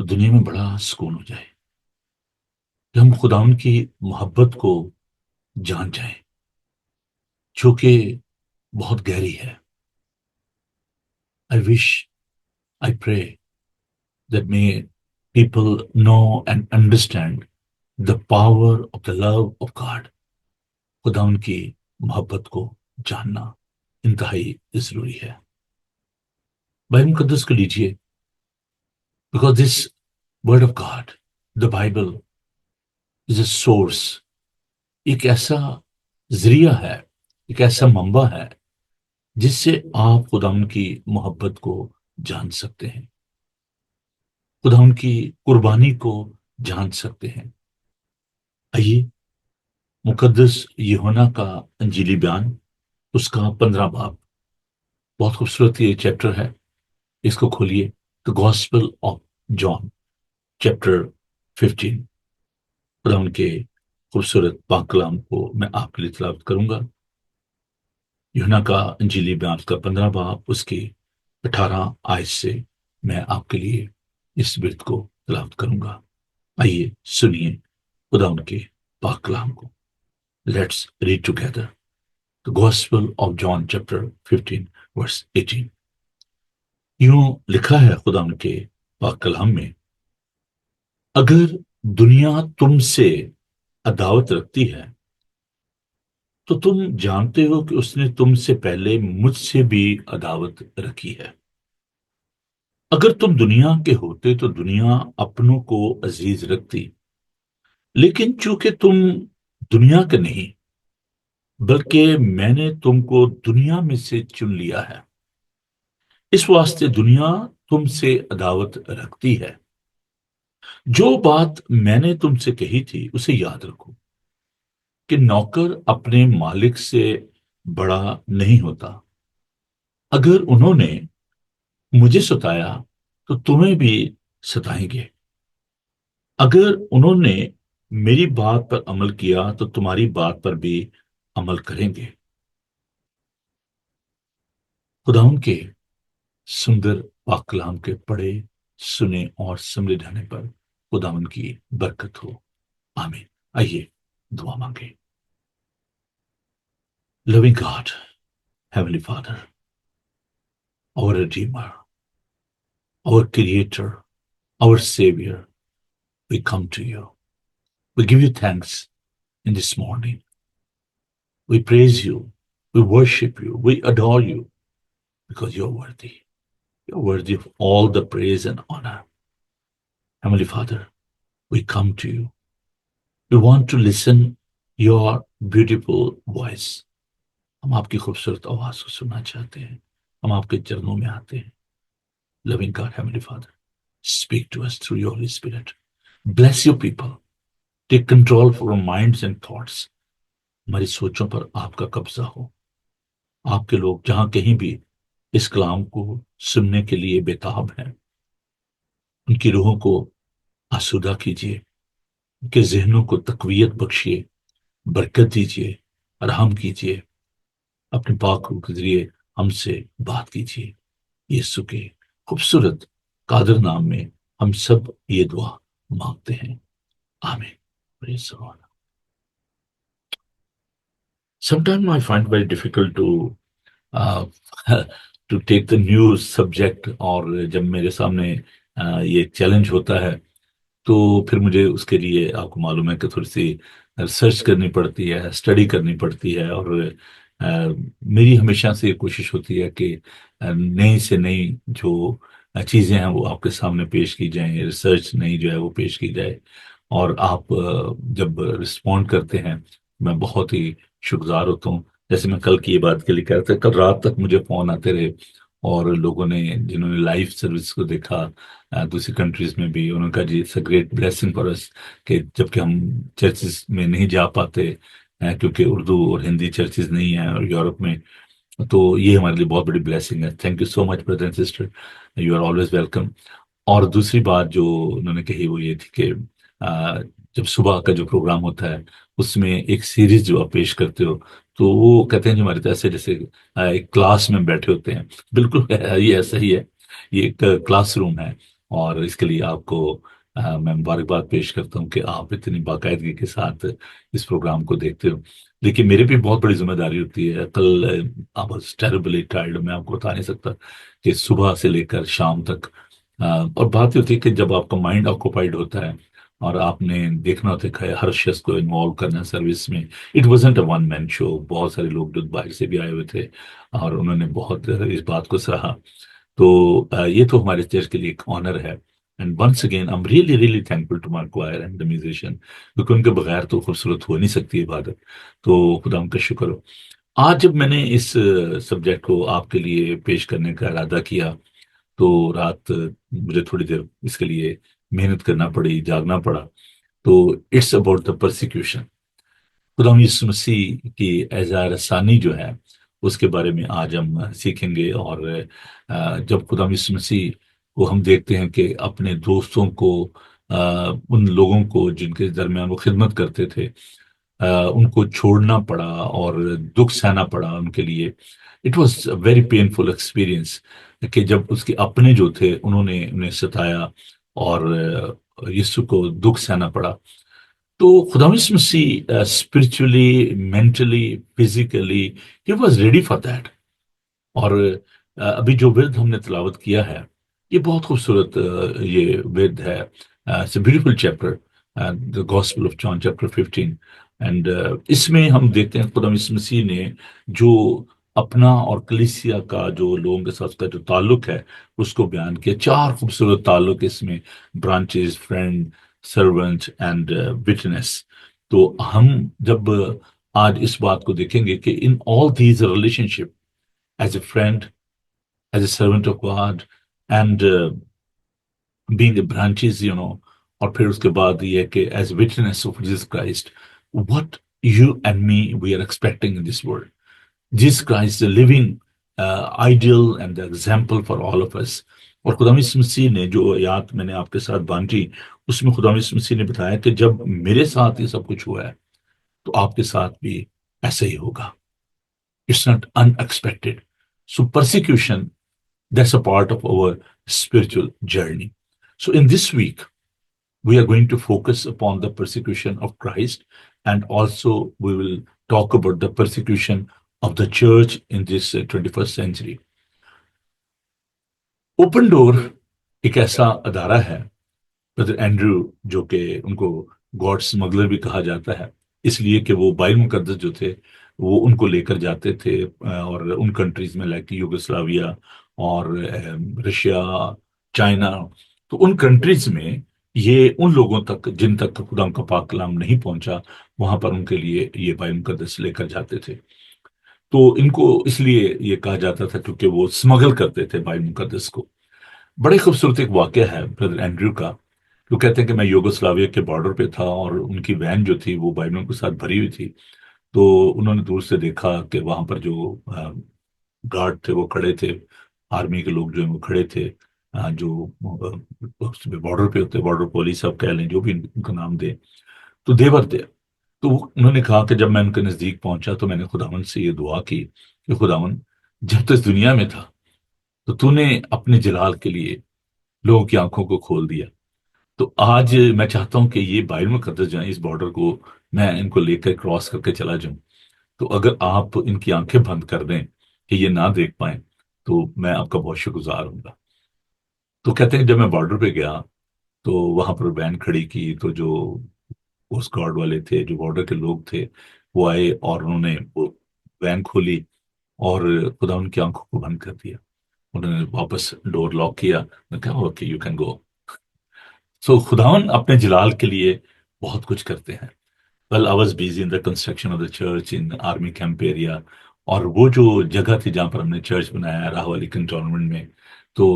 تو دنیا میں بڑا سکون ہو جائے کہ ہم خداوند کی محبت کو جان جائیں جو کہ بہت گہری ہے. آئی وش آئی پرے that may people know and understand the power of the love of God. خدا ان کی محبت کو جاننا انتہائی ضروری ہے. بائبل مقدس کو لیجئے. Because this word of God, the Bible, is a source. ایک ایسا ذریعہ ہے، ایک ایسا منبع ہے جس سے آپ خدا ان کی محبت کو جان سکتے ہیں، خدا ان کی قربانی کو جان سکتے ہیں. آئیے مقدس یوحنا کا انجیلی بیان، اس کا 15 باب، بہت خوبصورت یہ چیپٹر ہے. اس کو کھولیے. دا گاسپل آف جان چیپٹر 15. خدا ان کے خوبصورت پاک کلام کو میں آپ کے لیے تلاوت کروں گا. یوحنا کا انجیلی بیان کا 15 باب، اس کی 18 آیت سے میں آپ کے لیے اس برت کو تلاوت کروں گا. آئیے سنیے خدا ان کے پاک کلام کو. Let's read together the Gospel of John chapter 15 verse 18. یوں لکھا ہے خدا ان کے پاک کلام میں، اگر دنیا تم سے عداوت رکھتی ہے تو تم جانتے ہو کہ اس نے تم سے پہلے مجھ سے بھی عداوت رکھی ہے. اگر تم دنیا کے ہوتے تو دنیا اپنوں کو عزیز رکھتی، لیکن چونکہ تم دنیا کے نہیں بلکہ میں نے تم کو دنیا میں سے چن لیا ہے، اس واسطے دنیا تم سے عداوت رکھتی ہے. جو بات میں نے تم سے کہی تھی اسے یاد رکھو کہ نوکر اپنے مالک سے بڑا نہیں ہوتا. اگر انہوں نے مجھے ستایا تو تمہیں بھی ستائیں گے، اگر انہوں نے میری بات پر عمل کیا تو تمہاری بات پر بھی عمل کریں گے. خداوند کے سندر پاک کلام کے پڑھے، سنے اور سمجھے جانے پر خداوند کی برکت ہو. آمین. آئیے دعا مانگے. Loving God, Heavenly Father, our Redeemer, our Creator, our Savior, we come to you. We give you thanks in this morning. We praise you, we worship you, we adore you because you're worthy. You're worthy of all the praise and honor. Heavenly Father, we come to you. We want to listen your beautiful voice. ہم آپ کی خوبصورت آواز کو سننا چاہتے ہیں. ہم آپ کے چرنوں میں آتے ہیں. Loving God, Heavenly Father, speak to us through your Holy Spirit. Bless your people. Take control of our minds and thoughts. ہماری سوچوں پر آپ کا قبضہ ہو. آپ کے لوگ جہاں کہیں بھی اس کلام کو سننے کے لیے بےتاب ہیں، ان کی روحوں کو آسودہ کیجیے، ان کے ذہنوں کو تقویت بخشیے، برکت دیجیے، رحم کیجیے. اپنے پاک روح کے ذریعے ہم سے بات کیجیے. یسوع کے خوبصورت قادر نام میں ہم سب یہ دعا مانگتے ہیں. آمین. Praise the Lord. Sometimes I find very difficult to uh, to take the new subject. اور جب میرے سامنے یہ چیلنج ہوتا ہے تو پھر مجھے اس کے لیے آپ کو معلوم ہے کہ تھوڑی سی ریسرچ کرنی پڑتی ہے، اسٹڈی کرنی پڑتی ہے. اور میری ہمیشہ سے یہ کوشش ہوتی ہے کہ نئی سے نئی جو چیزیں ہیں وہ آپ کے سامنے پیش کی جائیں، ریسرچ نئی جو ہے وہ پیش کی جائے. اور آپ جب رسپونڈ کرتے ہیں میں بہت ہی شکرگزار ہوتا ہوں. جیسے میں کل کی یہ بات کے لیے کہہ رہا تھا، کل رات تک مجھے فون آتے رہے اور لوگوں نے جنہوں نے لائف سروس کو دیکھا دوسری کنٹریز میں بھی، انہوں نے کہا جی it's a great blessing for us, کہ جب کہ ہم چرچز میں نہیں جا پاتے کیونکہ اردو اور ہندی چرچز نہیں ہیں اور یورپ میں، تو یہ ہمارے لیے بہت بڑی بلیسنگ ہے. Thank you so much brother and sister, you are always welcome. اور دوسری بات جو انہوں نے کہی وہ یہ تھی کہ جب صبح کا جو پروگرام ہوتا ہے اس میں ایک سیریز جو آپ پیش کرتے ہو تو وہ کہتے ہیں جو ہمارے ایسے جیسے ایک کلاس میں بیٹھے ہوتے ہیں. بالکل یہ ایسا ہی ہے، یہ ایک کلاس روم ہے اور اس کے لیے آپ کو میں مبارکباد پیش کرتا ہوں کہ آپ اتنی باقاعدگی کے ساتھ اس پروگرام کو دیکھتے ہو. دیکھیے میرے بھی بہت بڑی ذمہ داری ہوتی ہے. کل آپ ٹیریبلی ٹائرڈ، میں آپ کو بتا نہیں سکتا کہ صبح سے لے کر شام تک. اور بات یہ ہوتی ہے کہ جب آپ کا مائنڈ آکوپائڈ ہوتا ہے اور آپ نے دیکھنا ہوتا ہے کہ ہر شخص کو انوالو کرنا سروس میں. اٹ وازنٹ اے ون مین شو. بہت سارے لوگ جو باہر سے بھی آئے ہوئے تھے اور انہوں نے بہت اس بات کو سراہا. تو یہ تو ہمارے چرچ کے لیے ایک آنر ہے. And once again I am really really thankful to my choir and the musician, کیونکہ ان کے بغیر تو خوبصورت ہو نہیں سکتی عبادت. تو خدا ان کا شکر ہو. آج جب میں نے اس سبجیکٹ کو آپ کے لیے پیش کرنے کا ارادہ کیا تو رات مجھے تھوڑی دیر اس کے لیے محنت کرنا پڑی، جاگنا پڑا. تو اٹس اباؤٹ دا پرسیکیوشن. خدا یسوع مسیح کی اعزاز رسانی جو ہے اس کے بارے میں آج ہم سیکھیں گے. اور جب خدا یسوع مسیح کو ہم دیکھتے ہیں کہ اپنے دوستوں کو، ان لوگوں کو جن کے درمیان وہ خدمت کرتے تھے، ان کو چھوڑنا پڑا اور دکھ سہنا پڑا ان کے لیے. It was a very painful experience کہ جب اس کے اپنے جو تھے انہوں نے انہیں ستایا اور یسوع کو دکھ سہنا پڑا. تو خدا یسوع مسیح spiritually, mentally, physically he was ready for that. اور ابھی جو ورد ہم نے تلاوت کیا ہے یہ بہت خوبصورت یہ ورد ہے. It's a beautiful chapter, the gospel of John chapter 15. And اس میں ہم دیکھتے ہیں خدا یسوع مسیح نے جو اپنا اور کلیسیا کا جو لوگوں کے ساتھ کا جو تعلق ہے اس کو بیان کیا. 4 خوبصورت تعلق اس میں: branches, friend, servant and witness. تو ہم جب آج اس بات کو دیکھیں گے کہ in all these relationship, as a friend, as a servant of God and being a branches اور پھر اس کے بعد یہ ہے کہ as witness of Jesus Christ, what you and me we are expecting in this world. Jesus Christ living ideal and the example for all of us. اور خدا یسوع مسیح نے جو آیات میں نے آپ کے ساتھ بانٹی اس میں خدا یسوع مسیح نے بتایا کہ جب میرے ساتھ یہ سب کچھ ہوا ہے تو آپ کے ساتھ بھی ایسا ہی ہوگا. It's not unexpected. So persecution, that's a part of our spiritual journey. So in this week we are going to focus upon the persecution of Christ, and also we will talk about the persecution of the church in this 21st century. Open door ایک ایسا ادارہ ہے، برادر Andrew, جو کہ ان کو God smuggler بھی کہا جاتا ہے، اس لیے کہ وہ بائبل مقدس جو تھے وہ ان کو لے کر جاتے تھے اور ان کنٹریز میں لائک یوگوسلاویا اور رشیا، چائنا. تو ان کنٹریز میں یہ ان لوگوں تک جن تک خدا کا پاک کلام نہیں پہنچا وہاں پر ان کے لیے یہ بائبل مقدس لے کر جاتے تھے. تو ان کو اس لیے یہ کہا جاتا تھا کیونکہ وہ اسمگل کرتے تھے بائبل مقدس کو. بڑے خوبصورت ایک واقعہ ہے برادر اینڈریو کا. وہ کہتے ہیں کہ میں یوگوسلاویا کے بارڈر پہ تھا اور ان کی وین جو تھی وہ بائبلوں کے ساتھ بھری ہوئی تھی. تو انہوں نے دور سے دیکھا کہ وہاں پر جو گارڈ تھے وہ کھڑے تھے، آرمی کے لوگ جو ہیں وہ کھڑے تھے، جو بارڈر پہ ہوتے، بارڈر پولیس آپ کہہ لیں، جو بھی ان کا نام دیں. تو دیور دے. تو انہوں نے کہا کہ جب میں ان کے نزدیک پہنچا تو میں نے خداوند سے یہ دعا کی کہ خداوند جب تک دنیا میں تھا تو نے اپنے جلال کے لیے لوگوں کی آنکھوں کو کھول دیا. تو آج میں چاہتا ہوں کہ یہ بائبل مقدس جو ہے اس بارڈر کو میں ان کو لے کر کراس کر کے چلا جاؤں. تو اگر آپ ان کی آنکھیں بند کر دیں کہ یہ نہ دیکھ پائیں تو میں آپ کا بہت شکر گزار ہوں گا. تو کہتے ہیں جب میں بارڈر پہ گیا تو وہاں پر وین کھڑی کی تو جو کوسٹ گارڈ والے تھے، جو بارڈر کے لوگ تھے، وہ آئے اور انہوں نے وہ وین کھولی اور خدا ان کی آنکھوں کو بند کر دیا. انہوں نے واپس ڈور لاک کیا. میں کہا okay you can go. So خداون اپنے جلال کے لیے بہت کچھ کرتے ہیں. Well I was busy in the construction of the church in army camp area. اور وہ جو جگہ تھی جہاں پر ہم نے چرچ بنایا راہ والی کنٹونمنٹ میں، تو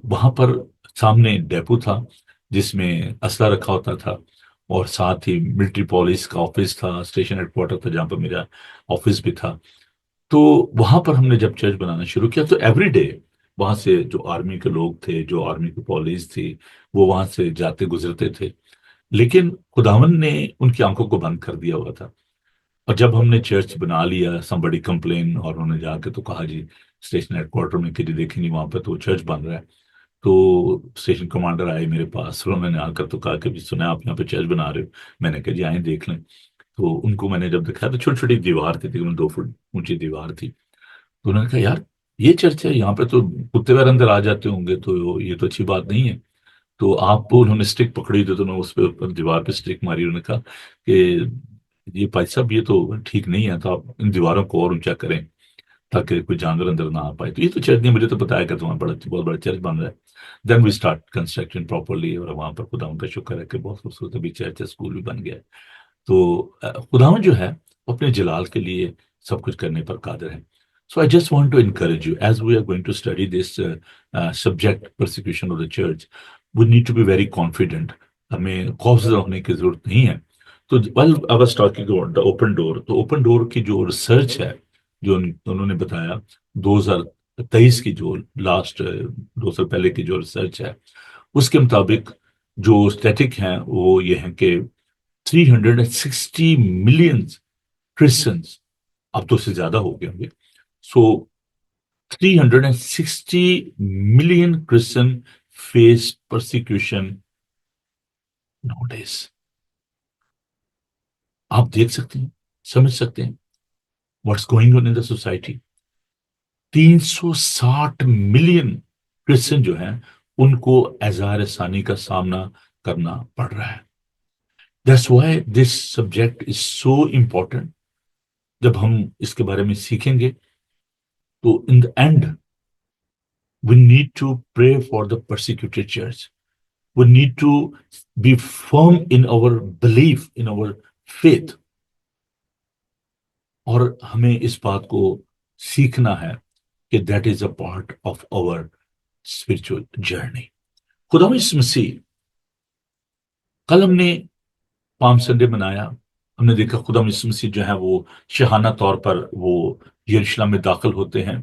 وہاں پر سامنے ڈیپو تھا جس میں اسلحہ رکھا ہوتا تھا، اور ساتھ ہی ملٹری پولیس کا آفس تھا، اسٹیشن ہیڈ کوارٹر تھا جہاں پر میرا آفس بھی تھا. تو وہاں پر ہم نے جب چرچ بنانا شروع کیا تو ایوری ڈے وہاں سے جو آرمی کے لوگ تھے، جو آرمی کی پولیس تھی، وہ وہاں سے جاتے گزرتے تھے. لیکن خداون نے ان کی آنکھوں کو بند کر دیا ہوا تھا. اور جب ہم نے چرچ بنا لیا، سم بڑی کمپلین، اور انہوں نے جا کے تو کہا جی اسٹیشن ہیڈ کوارٹر میں کہ جی دیکھیں گے وہاں پہ تو چرچ بن رہا ہے. تو اسٹیشن کمانڈر آئے میرے پاس اور انہوں نے آ کر تو کہا کہ بھی سنا آپ یہاں پہ چرچ بنا رہے ہو. میں نے کہا جی آئیں دیکھ لیں. تو ان کو میں نے جب دکھایا تو چھوٹی چھوٹی دیوار تھی تقریباً 2 فٹ اونچی دیوار تھی. تو انہوں نے کہا یار یہ چرچ ہے, یہاں پہ تو کتے وغیرہ اندر آ جاتے ہوں گے, تو یہ تو اچھی بات نہیں ہے. تو آپ کو انہوں نے اسٹک پکڑی تو انہوں نے اس پہ اوپر دیوار پہ اسٹک ماری. انہوں نے کہا کہ یہ بھائی صاحب یہ تو ٹھیک نہیں ہے, تو آپ ان دیواروں کو اور اونچا کریں تاکہ کوئی جانور اندر نہ آ پائے. تو یہ تو چرچ نہیں, مجھے تو بتایا کہ تمہارا بہت بڑا چرچ بن رہا ہے. دین وی اسٹارٹ کنسٹرکشن پراپرلی, اور وہاں پر خدا کا شکر ہے کہ بہت خوبصورت ابھی چرچ ہے, اسکول بھی بن گیا ہے. تو خدا جو ہے اپنے جلال کے لیے سب کچھ کرنے پر قادر ہے. So I just want to encourage you as we are going to study this subject persecution of the church. We need to be very confident, ہمیں خوفزدہ ہونے کی ضرورت نہیں ہے. تو well I was talking about the open door, تو open ڈور کی جو ریسرچ ہے جو انہوں نے بتایا 2023 کی جو لاسٹ 2 سال پہلے کی جو ریسرچ ہے اس کے مطابق جو اسٹیٹک ہیں وہ یہ ہیں کہ 360 ملین کرسچنس, اب تو اس سے زیادہ ہو گئے ہوں گے. سو 360 ملین کرسچن فیس پرسیکیوشن نو ڈیز. آپ دیکھ سکتے ہیں, سمجھ سکتے ہیں what's going on in the society. 360 million Christian جو ہیں ان کو اظہار ثانی کا سامنا کرنا پڑ رہا ہے. That's why this subject is so important. جب ہم اس کے بارے میں سیکھیں گے تو in the end we need to pray for the persecuted church. We need to be firm in our belief, in our faith. اور ہمیں اس بات کو سیکھنا ہے کہ that is a part of our spiritual journey. خدا یسوع مسیح, کل ہم نے پام سنڈے منایا, ہم نے دیکھا خدا یسوع مسیح جو ہے وہ شاہانہ طور پر وہ یروشلم میں داخل ہوتے ہیں.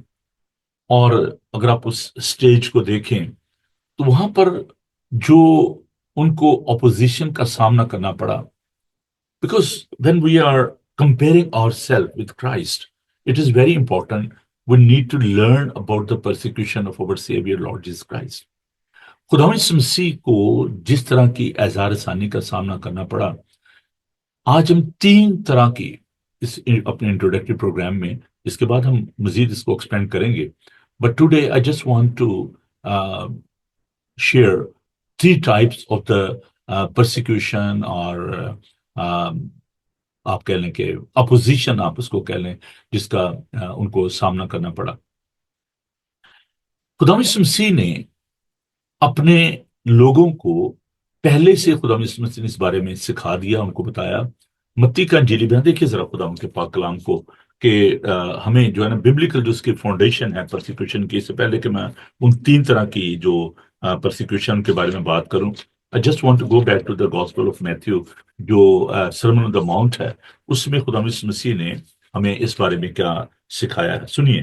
اور اگر آپ اس سٹیج کو دیکھیں تو وہاں پر جو ان کو اپوزیشن کا سامنا کرنا پڑا, because when we are comparing ourselves with Christ, it is very important. We need to learn about the persecution of our Savior Lord Jesus Christ. خدا یسوع مسیح کو جس طرح کی اظہار ثانی کا سامنا کرنا پڑا, آج ہم 3 طرح کی اس اپنے انٹروڈکٹری پروگرام میں, اس کے بعد ہم مزید اس کو ایکسپینڈ کریں گے. But today I just want to share 3 types of the persecution, اور آپ کہہ لیں کہ اپوزیشن آپ اس کو کہہ لیں, جس کا ان کو سامنا کرنا پڑا. خدا یسوع مسیح نے اپنے لوگوں کو پہلے سے خدا یسوع مسیح نے اس بارے میں سکھا دیا, ان کو بتایا. متی کا انجیل بیان دیکھیے ذرا خدا ان کے پاک کلام کو, کہ ہمیں جو ہے نا ببلیکل جو اس کی فاؤنڈیشن ہے پرسیکیوشن کی, اس سے پہلے کہ میں ان 3 طرح کی جو پرسیکیوشن کے بارے میں بات کروں, I just want to go back to the Gospel of Matthew, جو سرمن آن دا ماؤنٹ ہے, اس میں خدا یسوع مسیح نے ہمیں اس بارے میں کیا سکھایا ہے. سنیے.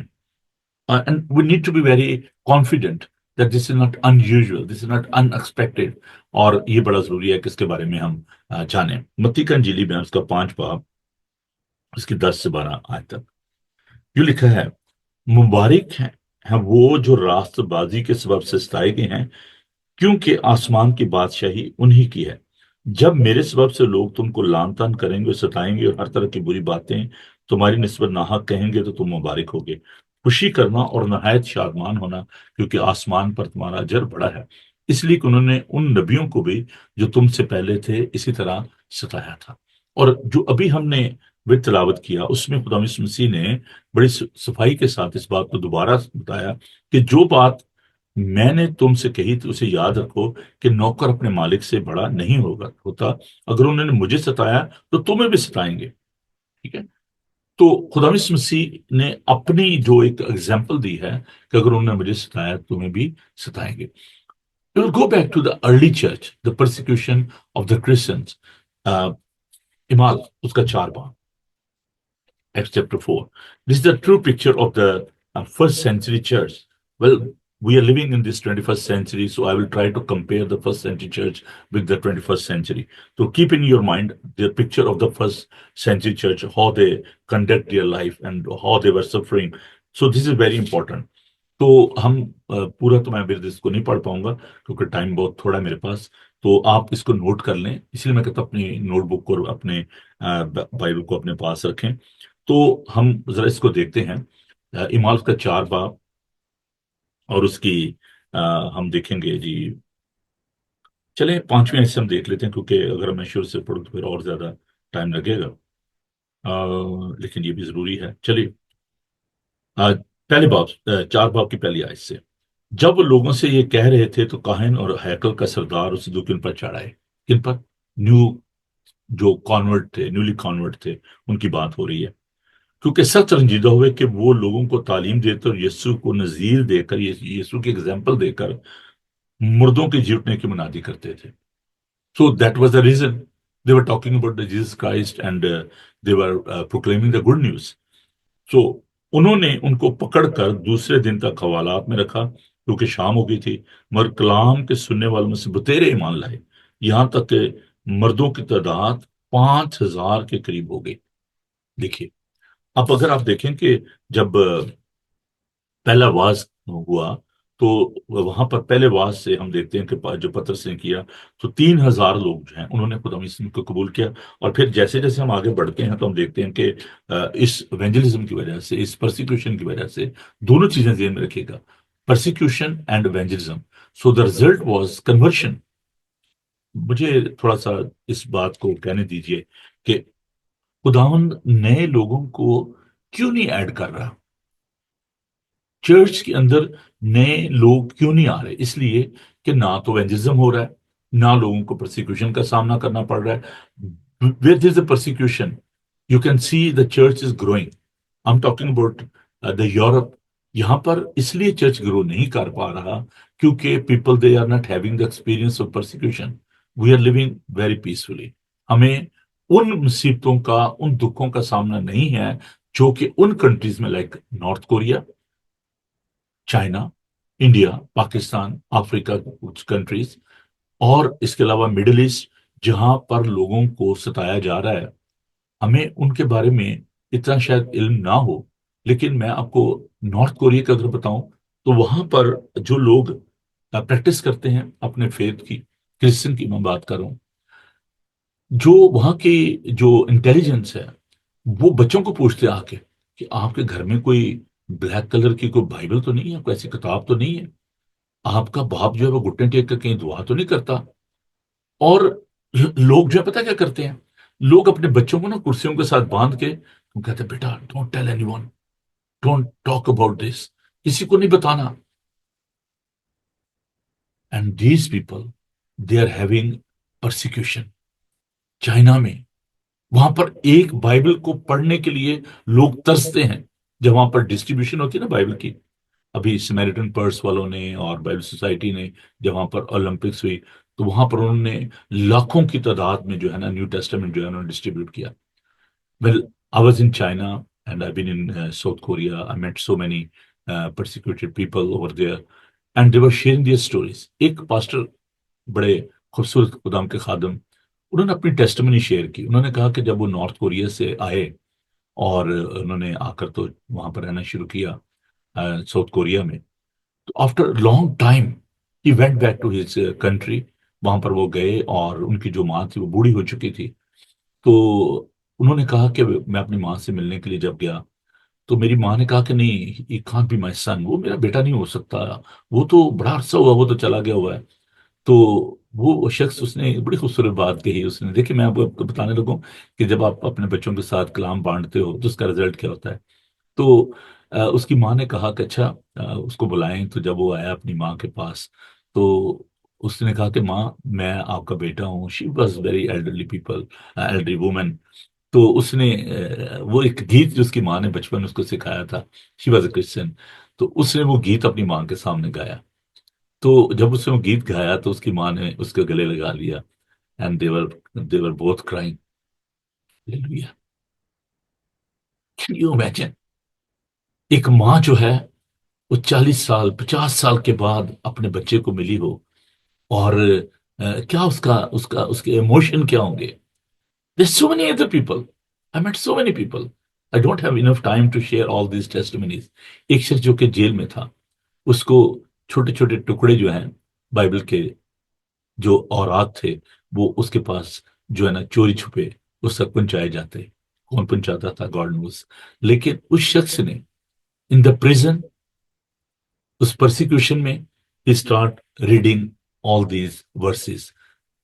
And we need to be very confident that this is not unusual, this is not unexpected. اور یہ بڑا ضروری ہے کہ اس کے بارے میں ہم جانیں. متی کا انجیل بیان اس کا 5 باب اس کی 10 سے 12 آیت تک جو لکھا ہے, مبارک ہیں وہ جو راست بازی کے سبب سے ستائے گئے ہیں, کیونکہ آسمان کی بادشاہی انہی کی ہے. جب میرے سبب سے لوگ تم کو لعن طعن کریں گے, ستائیں گے, اور ہر طرح کی بری باتیں تمہاری نسبت ناحق کہیں گے, تو تم مبارک ہوگے. خوشی کرنا اور نہایت شادمان ہونا, کیونکہ آسمان پر تمہارا اجر بڑا ہے, اس لیے کہ انہوں نے ان نبیوں کو بھی جو تم سے پہلے تھے اسی طرح ستایا تھا. اور جو ابھی ہم نے وہ تلاوت کیا, اس میں خدا یسوع مسیح نے بڑی صفائی کے ساتھ اس بات کو دوبارہ بتایا کہ جو بات میں نے تم سے کہی تھی اسے یاد رکھو, کہ نوکر اپنے مالک سے بڑا نہیں ہوتا. اگر انہوں نے مجھے ستایا تو تمہیں بھی ستائیں گے. ٹھیک ہے. تو خدا یسوع مسیح نے اپنی جو ایک ایگزامپل دی ہے کہ اگر انہوں نے مجھے ستایا تمہیں بھی ستائیں گے. We'll go back to the early church, the persecution of the Christians. Imal, اس کا 4 باب, Acts chapter 4. This is the true picture of the first century church. Well, we are living in this 21st century, so I will try to compare the first century church with the 21st century. So keep in your mind the picture of the first century church, how they conduct their life and how they were suffering. So this is very important. تو ہم پورا تو میں اس کو نہیں پڑھ پاؤں گا کیونکہ ٹائم بہت تھوڑا ہے میرے پاس. تو آپ اس کو نوٹ کر لیں، اس لیے میں کہتا ہوں اپنی نوٹ بک اور اپنے بائبل کو اپنے پاس رکھیں. تو ہم ذرا اس کو دیکھتے ہیں. ایمال کا 4 باب اور اس کی ہم دیکھیں گے جی. چلیں 5ویں حصے ہم دیکھ لیتے ہیں کیونکہ اگر میں شروع سے پڑھوں تو پھر اور زیادہ ٹائم لگے گا. لیکن یہ بھی ضروری ہے. چلیے پہلے باب 4 باب کی پہلی آیت سے. جب وہ لوگوں سے یہ کہہ رہے تھے تو کاہن اور ہیکل کا سردار اسے دو پر چڑھائے. کن پر؟ نیو جو کانورٹ تھے، نیولی کانورٹ تھے، ان کی بات ہو رہی ہے. کیونکہ سخت رنجیدہ ہوئے کہ وہ لوگوں کو تعلیم دیتے اور یسوع کو نذیر دے کر، یسوع کی اگزامپل دے کر مردوں کے جی اٹھنے کی منادی کرتے تھے. So that was the reason they were talking about the Jesus Christ and they were proclaiming the good news. سو انہوں نے ان کو پکڑ کر دوسرے دن تک حوالات میں رکھا کیونکہ شام ہو گئی تھی، مگر کلام کے سننے والوں میں سے بتیرے ایمان لائے، یہاں تک کہ مردوں کی تعداد 5,000 کے قریب ہو گئی. دیکھیے اب اگر آپ دیکھیں کہ جب پہلا واز ہوا تو وہاں پر پہلے واز سے ہم دیکھتے ہیں کہ جو پترس نے کیا تو 3,000 لوگ جو ہیں انہوں نے خدا مسیح کو قبول کیا. اور پھر جیسے جیسے ہم آگے بڑھتے ہیں تو ہم دیکھتے ہیں کہ اس ایونجلزم کی وجہ سے، اس پرسیکیوشن کی وجہ سے دونوں چیزیں ذہن میں رکھیے گا، persecution and evangelism. So the result was conversion. مجھے تھوڑا سا اس بات کو کہنے دیجئے کہ خداوند نئے لوگوں کو کیوں نہیں ایڈ کر رہا؟ چرچ کے اندر نئے لوگ کیوں نہیں آ رہے؟ اس لیے کہ نہ تو ایونجلزم ہو رہا ہے، نہ لوگوں کو پرسیکیوشن کا سامنا کرنا پڑ رہا ہے. Where there is a persecution you can see the church is growing. I am talking about the Europe. یہاں پر اس لیے چرچ گرو نہیں کر پا رہا کیونکہ people they are not having the experience of persecution. We are living very peacefully. ہمیں ان مصیبتوں کا، ان دکھوں کا سامنا نہیں ہے جو کہ ان کنٹریز میں like North Korea, China, India, Pakistan, Africa کچھ کنٹریز، اور اس کے علاوہ مڈل ایسٹ جہاں پر لوگوں کو ستایا جا رہا ہے. ہمیں ان کے بارے میں اتنا شاید علم نہ ہو، لیکن میں آپ کو نارتھ کوریا کا اگر بتاؤں تو وہاں پر جو لوگ پریکٹس کرتے ہیں اپنے فیتھ کی، کرسچن کی میں بات کر رہا ہوں، جو وہاں کی جو انٹیلیجنس ہے وہ بچوں کو پوچھتے آ کے کہ آپ کے گھر میں کوئی بلیک کلر کی کوئی بائبل تو نہیں ہے، کوئی ایسی کتاب تو نہیں ہے، آپ کا باپ جو ہے وہ گھٹنے ٹیک کر کہیں دعا تو نہیں کرتا. اور لوگ جو ہے پتہ کیا کرتے ہیں، لوگ اپنے بچوں کو نا کرسیوں کے ساتھ باندھ کے وہ کہتے ہیں بیٹا don't tell anyone, don't talk about this, کسی کو نہیں بتانا. And these people they are having persecution. China میں وہاں پر ایک بائبل کو پڑھنے کے لیے لوگ ترستے ہیں. جب وہاں پر ڈسٹریبیوشن ہوتی ہے نا بائبل کی، ابھی سمیرٹن پرس والوں نے اور بائبل سوسائٹی نے جب وہاں پر اولمپکس ہوئی تو وہاں پر انہوں نے لاکھوں کی تعداد میں جو ہے نا نیو ٹیسٹامنٹ جو ہے انہوں نے ڈسٹریبیوٹ کیا. Well I was in China and I been in South Korea. I met so many persecuted people over there and they were sharing their stories. ایک پاسٹر بڑے خوبصورت خدام کے خادم، انہوں نے اپنی ٹیسٹمنی شیئر کی. انہوں نے کہا کہ جب وہ نارتھ کوریا سے آئے اور انہوں نے آ کر تو وہاں پر رہنا شروع کیا ساؤتھ کوریا میں، تو after long time he went back to his country. وہاں پر وہ گئے اور ان کی جو ماں تھی وہ بوڑھی ہو چکی تھی. تو انہوں نے کہا کہ میں اپنی ماں سے ملنے کے لیے جب گیا تو میری ماں نے کہا کہ نہیں یہ کانٹ بی مائی سن، وہ میرا بیٹا نہیں ہو سکتا، وہ تو بڑا عرصہ ہوا، وہ تو چلا گیا ہوا ہے. تو وہ شخص اس نے بڑی خوبصورت بات کہی. اس نے دیکھیں میں آپ کو بتانے لگوں کہ جب آپ اپنے بچوں کے ساتھ کلام بانٹتے ہو تو اس کا رزلٹ کیا ہوتا ہے. تو اس کی ماں نے کہا کہ اچھا اس کو بلائیں. تو جب وہ آیا اپنی ماں کے پاس تو اس نے کہا کہ ماں میں آپ کا بیٹا ہوں. She was very elderly people, elderly woman. تو اس نے وہ ایک گیت جو اس کی ماں نے بچپن میں اس کو سکھایا تھا، شی واز اے کرسچن، تو اس نے وہ گیت اپنی ماں کے سامنے گایا. تو جب اس نے وہ گیت گایا تو اس کی ماں نے اس کے گلے لگا لیا and they were both crying. Hallelujah. Can you imagine؟ ایک ماں جو ہے وہ 40 سال 50 سال کے بعد اپنے بچے کو ملی ہو اور کیا اس کے ایموشن کیا ہوں گے. There's so many other people. I met so many people. I don't have enough time to share all these testimonies. ایک شخص جو کہ جیل میں تھا اس کو چھوٹے چھوٹے ٹکڑے جو ہیں بائبل کے جو اورات تھے وہ اس کے پاس جو ہے نا چوری چھپے اس تک پہنچائے جاتے. کون پہنچاتا تھا؟ God knows. لیکن اس شخص نے ان دا پریزن، اس پرسیکیوشن میں he start reading all these verses.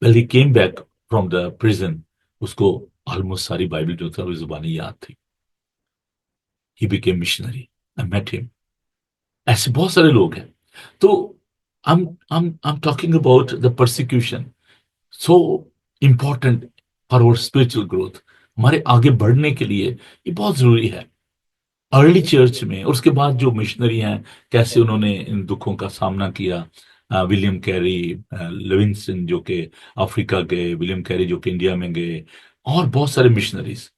Well, he came back from the prison. اس کو آلموسٹ ساری بائبل جو تھا وہ زبانی یاد تھی. He became missionary. I met him. ایسے بہت سارے لوگ ہیں. تو I'm talking about the persecution. So important for our spiritual growth. ہمارے آگے بڑھنے کے لیے یہ بہت ضروری ہے. ارلی چرچ میں اور اس کے بعد جو مشنری ہیں کیسے انہوں نے ان دکھوں کا سامنا کیا. ولیم کیری، لیونسن جو کہ افریقہ گئے، ولیم کیری جو کہ انڈیا میں گئے، اور بہت سارے مشنریز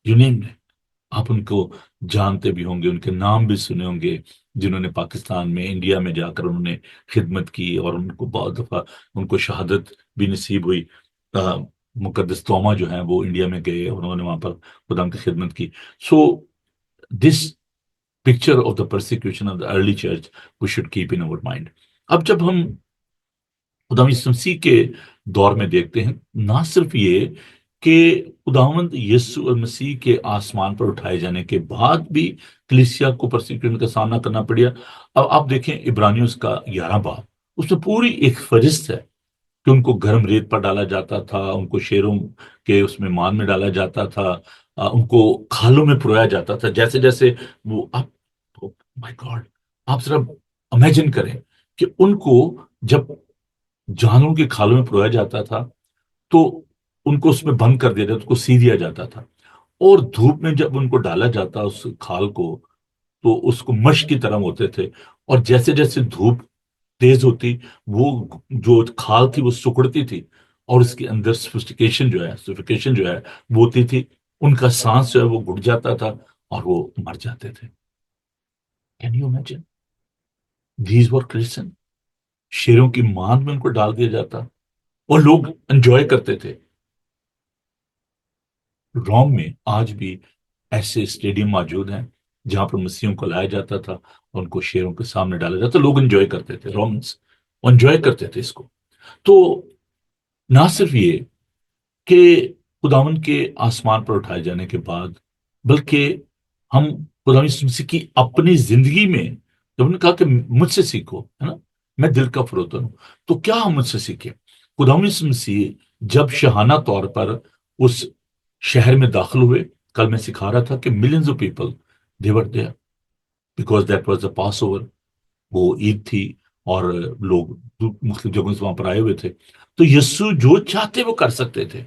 یونین میں. آپ ان کو جانتے بھی ہوں گے، ان کے نام بھی سنے ہوں گے، جنہوں نے پاکستان میں، انڈیا میں جا کر انہوں نے خدمت کی، اور ان کو بہت دفعہ ان کو شہادت بھی نصیب ہوئی. مقدس توما جو ہیں وہ انڈیا میں گئے، انہوں نے وہاں پر خدا کی خدمت کی. سو دس picture of the persecution of the early church we should keep in our mind. اب جب ہم خدا یسوع مسیح کے دور میں دیکھتے ہیں، نہ صرف یہ کہ خداوند یسوع مسیح کے آسمان پر اٹھائے جانے کے بعد بھی کلیسیا کو پرسیکیوشن کا سامنا کرنا پڑیا. اب آپ دیکھیں عبرانیوں کا 11 باب، اس میں پوری ایک فہرست ہے کہ ان کو گرم ریت پر ڈالا جاتا تھا، ان کو شیروں کے اس میں مان میں ڈالا جاتا تھا، ان کو کھالوں میں پرویا جاتا تھا. جیسے جیسے وہ مائی گاڈ، آپ ذرا امیجن کریں کہ ان کو جب جانوروں کے کھالوں میں پرویا جاتا تھا تو ان کو اس میں بند کر دیا جاتا، اس کو سی دیا جاتا تھا، اور دھوپ میں جب ان کو ڈالا جاتا اس کھال کو تو اس کو مشق کی طرح ہوتے تھے. اور جیسے جیسے دھوپ تیز ہوتی وہ جو کھال تھی وہ سکڑتی تھی، اور اس کے اندر سفسٹیکیشن جو ہے، سفیکیشن جو ہے وہ ہوتی تھی. ان کا سانس جو ہے وہ گھٹ جاتا تھا اور وہ مر جاتے تھے. Can you imagine? These were Christian. شیروں کی مان میں ان کو ڈال دیا جاتا اور لوگ انجوائے کرتے تھے. روم میں آج بھی ایسے اسٹیڈیم موجود ہیں جہاں پر مسیحوں کو لایا جاتا تھا اور ان کو شیروں کے سامنے ڈالا جاتا. لوگ انجوائے کرتے تھے، رومنس انجوائے کرتے تھے اس کو. تو نہ صرف یہ کہ خداوند کے آسمان پر اٹھائے جانے کے بعد، بلکہ ہم خداوند یسوع مسیح کی اپنی زندگی میں جب انہوں نے کہا کہ مجھ سے سیکھو، ہے نا، میں دل کا فروتن ہوں، تو کیا ہم مجھ سے سیکھیں؟ خداوند یسوع مسیح جب شاہانہ طور پر اس شہر میں داخل ہوئے، کل میں سکھا رہا تھا کہ millions of people they were there because that was the pass over. وہ عید تھی اور لوگ مختلف جگہوں سے وہاں پر آئے ہوئے تھے. تو یسوع جو چاہتے وہ کر سکتے تھے.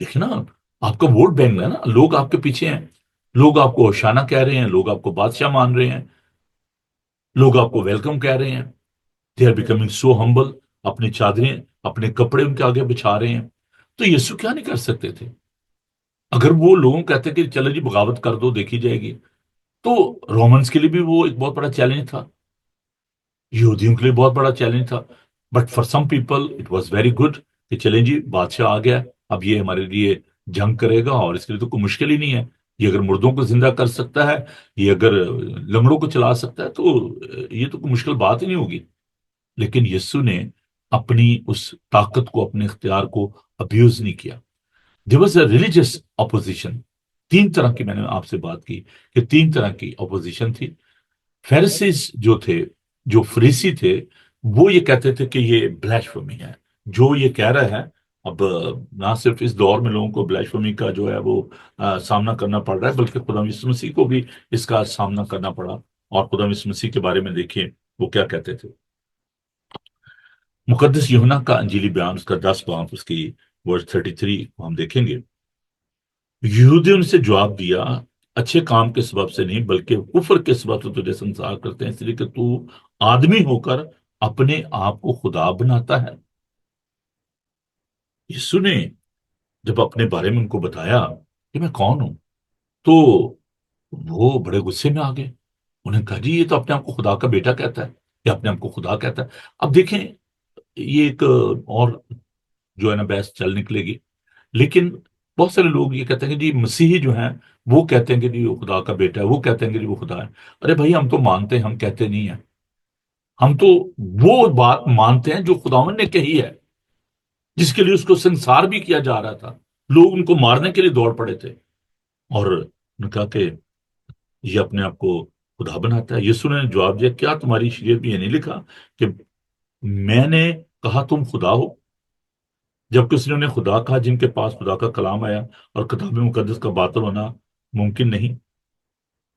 دیکھیں نا، آپ کا ووٹ بینک ہے نا، لوگ آپ کے پیچھے ہیں، لوگ آپ کو ہوشانہ کہہ رہے ہیں، لوگ آپ کو بادشاہ مان رہے ہیں، لوگ آپ کو ویلکم کہہ رہے ہیں. دے آر بیکمنگ سو ہمبل. اپنی چادریں، اپنے کپڑے ان کے آگے بچھا رہے ہیں. تو یسوع کیا نہیں کر سکتے تھے؟ اگر وہ لوگوں کہتے کہ چلو جی بغاوت کر دو دیکھی جائے گی، تو رومنس کے لیے بھی وہ ایک بہت بڑا چیلنج تھا، یہودیوں کے لیے بہت بڑا چیلنج تھا. But for some people it was very good کہ چلیں جی بادشاہ آ گیا، اب یہ ہمارے لیے جنگ کرے گا اور اس کے لیے تو کوئی مشکل ہی نہیں ہے. یہ اگر مردوں کو زندہ کر سکتا ہے، یہ اگر لنگڑوں کو چلا سکتا ہے، تو یہ تو کوئی مشکل بات ہی نہیں ہوگی. لیکن یسوع نے اپنی اس طاقت کو، اپنے اختیار کو ابیوز نہیں کیا. There was a religious opposition. 3 طرح کی میں نے آپ سے بات کی کہ 3 طرح کی اپوزیشن تھی. فیریسیز جو تھے، جو فریسی تھے، وہ یہ کہتے تھے کہ یہ بلیشفمی ہے جو یہ کہہ رہا ہے. اب نہ صرف اس دور میں لوگوں کو بلیشفمی کا جو ہے وہ سامنا کرنا پڑ رہا ہے، بلکہ خدا یسوع مسیح کو بھی اس کا سامنا کرنا پڑا. اور خدا یسوع مسیح کے بارے میں دیکھیں وہ کیا کہتے تھے. مقدس یوحنا کا انجیلی بیان، اس کا 10 باب، اس کی ورس 33 کو ہم دیکھیں گے. یہودیوں نے سے جواب دیا، اچھے کام کے سبب سے نہیں بلکہ کفر کے سبب سے تجھے سنسار کرتے ہیں، اس لیے کہ تو آدمی ہو کر اپنے آپ کو خدا بناتا ہے. یسوع نے جب اپنے بارے میں ان کو بتایا کہ میں کون ہوں، تو وہ بڑے غصے میں آ گئے. انہیں کہا جی یہ تو اپنے آپ کو خدا کا بیٹا کہتا ہے، یا اپنے آپ کو خدا کہتا ہے. اب دیکھیں یہ ایک اور جو ہے نا بحث چل نکلے گی. لیکن بہت سارے لوگ یہ کہتے ہیں کہ جی مسیحی جو ہیں وہ کہتے ہیں کہ جی وہ خدا کا بیٹا ہے، وہ کہتے ہیں کہ جی وہ خدا ہے. ارے بھائی ہم تو مانتے ہیں، ہم کہتے نہیں ہیں. ہم تو وہ بات مانتے ہیں جو خداوند نے کہی ہے، جس کے لیے اس کو سنسار بھی کیا جا رہا تھا، لوگ ان کو مارنے کے لیے دوڑ پڑے تھے، اور نے کہا کہ یہ اپنے آپ کو خدا بناتا ہے۔ یسوع نے جواب دیا، کیا تمہاری شریعت میں یہ نہیں لکھا کہ میں نے کہا تم خدا ہو؟ جبکہ اس نے انہیں خدا کہا جن کے پاس خدا کا کلام آیا اور کتاب مقدس کا باطل ہونا ممکن نہیں۔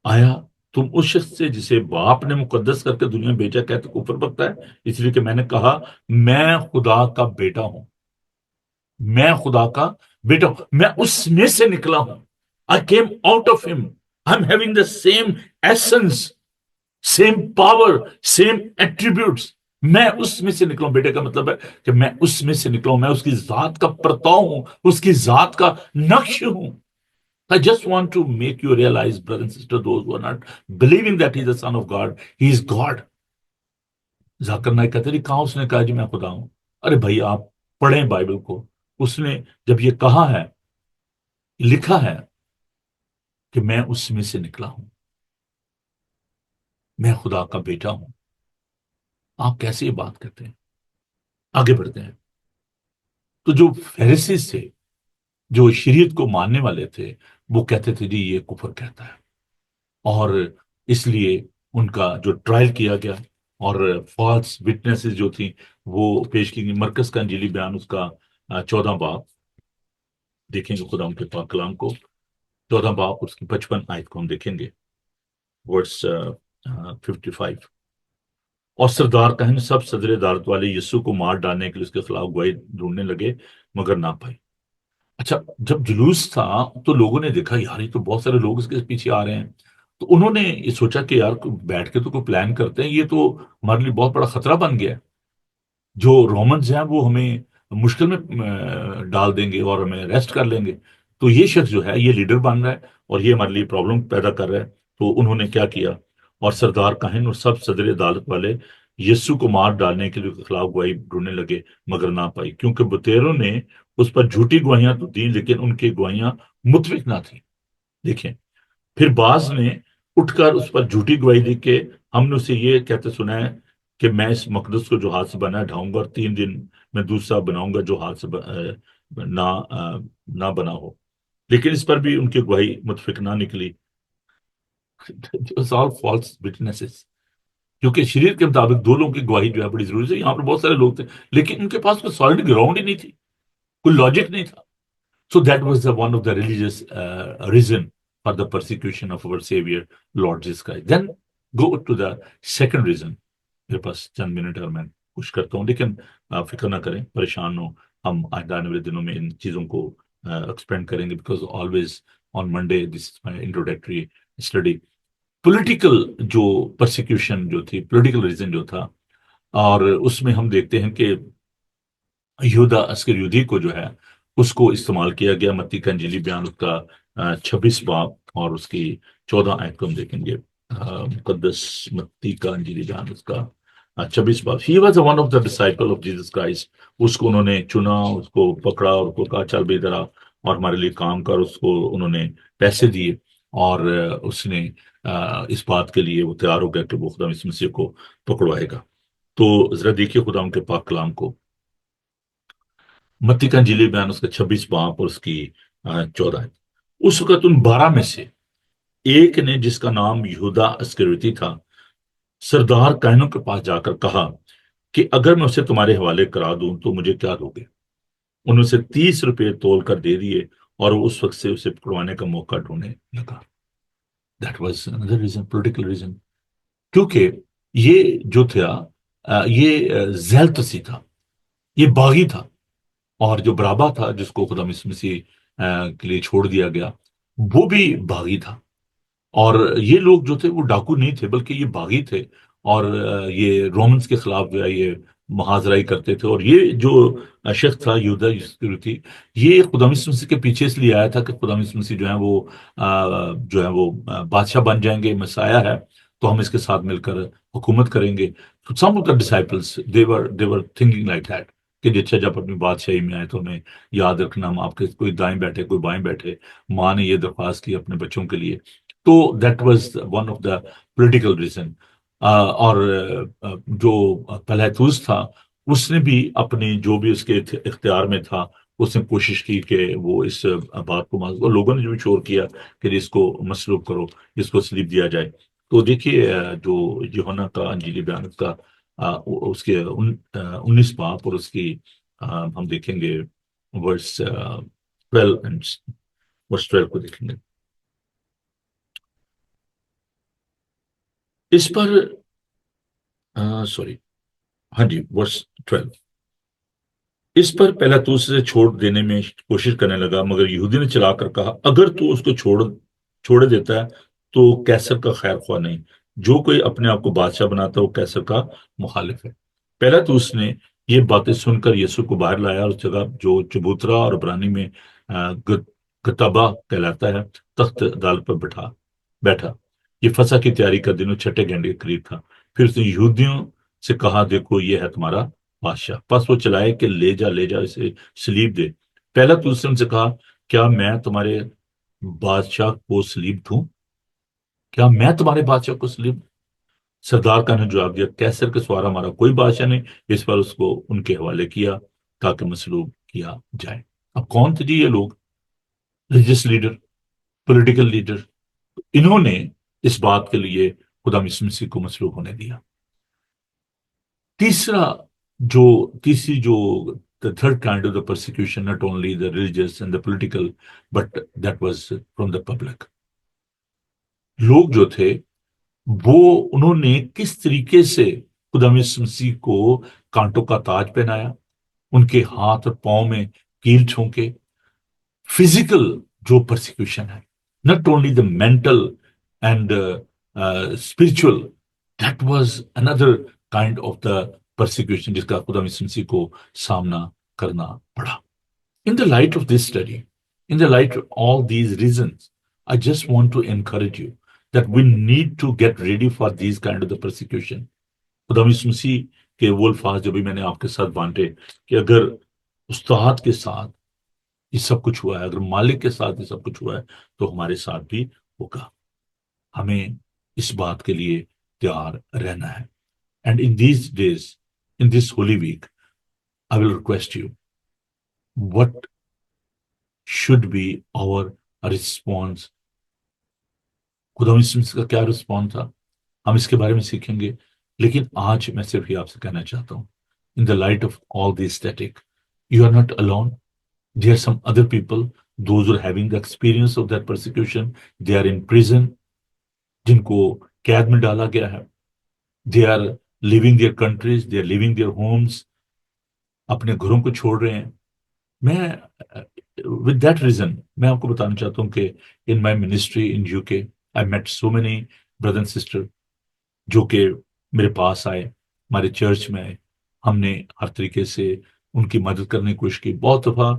آیا تم اس شخص سے جسے باپ نے مقدس کر کے دنیا میں بھیجا کہتے کفر بکتا ہے، اس لیے کہ میں نے کہا میں خدا کا بیٹا ہوں، میں خدا کا بیٹا ہوں، میں اس میں سے نکلا ہوں۔ I came out of him. I'm having the same essence, same power, same attributes. میں اس میں سے نکلا ہوں۔ بیٹے کا مطلب ہے کہ میں اس میں سے نکلا ہوں، میں اس کی ذات کا پرتاؤ ہوں، اس کی ذات کا نقش ہوں۔ I just want to make you realize, brother and sister, those who are not believing that he is the Son of God, he is God. Zakir Naik کہتے ہیں کہاں اس نے کہا جی میں خدا ہوں؟ ارے بھائی آپ پڑھیں بائبل کو، اس نے جب یہ کہا ہے، لکھا ہے کہ میں اس میں سے نکلا ہوں، میں خدا کا بیٹا ہوں، آپ کیسے یہ بات کرتے ہیں؟ آگے بڑھتے ہیں۔ تو جو فیریسیز تھے، جو شریعت کو ماننے والے تھے، وہ کہتے تھے جی یہ کفر کہتا ہے، اور اس لیے ان کا جو ٹرائل کیا گیا اور فالس وٹنسز جو تھیں وہ پیش کی گئی۔ مرکز کا انجیلی بیان اس کا 14 باب دیکھیں گے، خدا ان کے پاک کلام کو 14 باب اس کی 55 آیت کو ہم دیکھیں گے، ورس 55۔ اور سردار کہن سب صدر عدالت والے یسوع کو مار ڈالنے کے لیے اس کے خلاف گواہی ڈھونڈنے لگے مگر نہ پائی۔ اچھا، جب جلوس تھا تو لوگوں نے دیکھا یار یہ تو بہت سارے لوگ اس کے پیچھے آ رہے ہیں، تو انہوں نے یہ سوچا کہ یار بیٹھ کے تو کوئی پلان کرتے ہیں، یہ تو ہمارے لیے بہت بڑا خطرہ بن گیا ہے، جو رومنز ہیں وہ ہمیں مشکل میں ڈال دیں گے اور ہمیں ریسٹ کر لیں گے، تو یہ شخص جو ہے یہ لیڈر بن رہا ہے اور یہ ہمارے لیے پرابلم پیدا کر رہا ہے۔ تو انہوں نے کیا کیا، اور سردار کاہن اور سب صدر عدالت والے یسوع کو مار ڈالنے کے لیے خلاف گواہی ڈھونڈنے لگے مگر نہ پائی، کیونکہ بطیروں نے اس پر جھوٹی گواہیاں تو دی لیکن ان کی گواہیاں متفق نہ تھیں۔ دیکھیں، پھر بعض نے اٹھ کر اس پر جھوٹی گواہی دی کہ ہم نے اسے یہ کہتے سنا ہے کہ میں اس مقدس کو جو ہاتھ سے بنا ڈھاؤں گا اور 3 دن میں دوسرا بناؤں گا جو ہاتھ سے نہ بنا ہو، لیکن اس پر بھی ان کی گواہی متفق نہ نکلی۔ all false witnesses، کیونکہ شریعت کے مطابق 2 لوگوں کی گواہی جو ہے بڑی ضروری ہے۔ یہاں پر بہت سارے لوگ تھے لیکن ان کے پاس کوئی سالڈ گراؤنڈ ہی نہیں تھی، کوئی لاجک نہیں تھا۔ So that was one of the religious reason for the persecution of our Savior, Lord Jesus Christ. Then go to the second reason. میرے پاس چند منٹ اور میں کچھ کرتا ہوں، لیکن فکر نہ کریں، پریشان ہو، ہم آنے والے دنوں میں ان چیزوں کو ایکسپینڈ کریں گے، because always on Monday this is my introductory study. Political جو پرسیکیوشن جو تھی، پولیٹیکل ریزن جو تھا، اور اس میں ہم دیکھتے ہیں کہ یہودا اسکریوتی کو جو ہے اس کو استعمال کیا گیا۔ متی کا انجیلی بیان اس کا 26 باب اور اس کی 14 آیت کو ہم دیکھیں گے۔ مقدس متی کا انجیلی بیان اس کا 26 باب۔ He was one of the disciple of Jesus Christ. اس کو انہوں نے چنا، اس کو پکڑا اور اس کو کہا چل بھائی ذرا اور ہمارے لیے کام کر۔ اس کو انہوں نے پیسے دیے اور اس نے اس بات کے لیے وہ تیار ہو گیا کہ وہ خدا یسوع مسیح کو پکڑوائے گا۔ تو ذرا دیکھیے خدا ان کے پاک کلام کو، متی کا انجیلی بیان اس کا 26 باب اور اس کی 14 آیت۔ اس وقت ان 12 میں سے ایک نے جس کا نام یہودا اسکریوتی تھا سردار کاہنوں کے پاس جا کر کہا کہ اگر میں اسے تمہارے حوالے کرا دوں تو مجھے کیا دو گے؟ انہوں سے 30 روپے تول کر دے دیے اور وہ اس وقت سے اسے پکڑوانے کا موقع ڈھونڈنے لگا۔ That was another reason, political reason، کیونکہ یہ جو تھا یہ زیلتسی تھا، یہ باغی تھا، اور جو برابا تھا جس کو خدا یسوع مسیح کے لیے چھوڑ دیا گیا وہ بھی باغی تھا۔ اور یہ لوگ جو تھے وہ ڈاکو نہیں تھے بلکہ یہ باغی تھے، اور یہ رومنس کے خلاف جو ہے یہ محاذرائی کرتے تھے۔ اور یہ جو شخص تھا یہودا اسکریوتی، یہ خدا یسوع مسیح کے پیچھے اس لیے آیا تھا کہ خدا یسوع مسیح جو ہے وہ بادشاہ بن جائیں گے، مسیح ہے، تو ہم اس کے ساتھ مل کر حکومت کریں گے۔ Some of the disciples they were thinking like that کہ اچھا جب اپنی بادشاہی میں آئے تو ہمیں یاد رکھنا ہم آپ کے کوئی دائیں بیٹھے کوئی بائیں بیٹھے۔ ماں نے یہ درخواست کی اپنے بچوں کے لیے، تو that was one of the political reason. اور جو پلیتوس تھا اس نے بھی اپنی جو بھی اس کے اختیار میں تھا اس نے کوشش کی کہ وہ اس بات کو اور لوگوں نے جو شور کیا کہ اس کو مسلوب کرو، اس کو سلیب دیا جائے۔ تو دیکھیے جو یوحنا کا انجیلی بیان کا اس کے 19 باپ اور اس کی ہم دیکھیں گے ورس 12 ورس 12 کو دیکھیں گے اس پر، سوری، ہاں جی ورس 12۔ اس پر پیلاطوس سے چھوڑ دینے میں کوشش کرنے لگا، مگر یہودی نے چلا کر کہا اگر تو اس کو چھوڑ دیتا ہے تو کیسر کا خیر خواہ نہیں، جو کوئی اپنے آپ کو بادشاہ بناتا ہے وہ کیسر کا مخالف ہے۔ پیلاطوس نے یہ باتیں سن کر یسوع کو باہر لایا اور اس جگہ جو چبوترا اور عبرانی میں گتبہ کہلاتا ہے تخت ڈال پر بیٹھا۔ یہ فسح کی تیاری کا دن اور چھٹے گھنٹے کے قریب تھا۔ پھر اس نے یہودیوں سے کہا دیکھو یہ ہے تمہارا بادشاہ۔ پس وہ چلائے کہ لے جا اسے سلیب دے۔ پہلا تو اس نے ان سے کہا کیا میں تمہارے بادشاہ کو سلیب دوں؟ کیا میں تمہارے بادشاہ کو سلیب؟ سردار کا نے جواب دیا کیسر کے سوارا ہمارا کوئی بادشاہ نہیں۔ اس پر اس کو ان کے حوالے کیا تاکہ مصلوب کیا جائے۔ اب کون تھے جی یہ لوگ؟ ریلیجس لیڈر، پولیٹیکل لیڈر، انہوں نے اس بات کے لیے خدا یسوع مسیح کو مصلوب ہونے دیا۔ تیسری جو the third kind of the persecution, not only the religious and the political, but that was from the public۔ لوگ جو تھے وہ انہوں نے کس طریقے سے خدا یسوع مسیح کو کانٹوں کا تاج پہنایا، ان کے ہاتھ اور پاؤں میں کیل ٹھونکے۔ فزیکل جو پرسیکیوشن ہے، not only the mental and spiritual, that was another kind of the persecution جس کا خدا یسوع مسیح کو سامنا کرنا پڑا۔ In the light of this study, in the light of all these reasons, I just want to encourage you that we need to get ready for these kind of the persecution۔ خدا یسوع مسیح کے وہ الفاظ جو بھی میں نے آپ کے ساتھ بانٹے کہ اگر استاد کے ساتھ یہ سب کچھ ہوا ہے، اگر مالک کے ساتھ یہ سب کچھ ہوا ہے تو ہمارے ساتھ بھی ہوگا۔ ہمیں اس بات کے لیے تیار رہنا ہے۔ And in these days, in this Holy Week, I will request you, what should be our response؟ خدا یسوع مسیح کا کیا رسپانس تھا، ہم اس کے بارے میں سیکھیں گے۔ لیکن آج میں صرف یہ آپ سے کہنا چاہتا ہوں in the light of all this static, you are not alone۔ There are some other people, those who are having the experience of that persecution, they are in prison، جن کو قید میں ڈالا گیا ہے۔ They are leaving their countries, they are leaving their homes، اپنے گھروں کو چھوڑ رہے ہیں۔ میں with that reason میں آپ کو بتانا چاہتا ہوں کہ in my ministry in UK I met so many brothers and sisters جو کہ میرے پاس آئے، ہمارے چرچ میں آئے، ہم نے ہر طریقے سے ان کی مدد کرنے کی کوشش کی۔ بہت دفعہ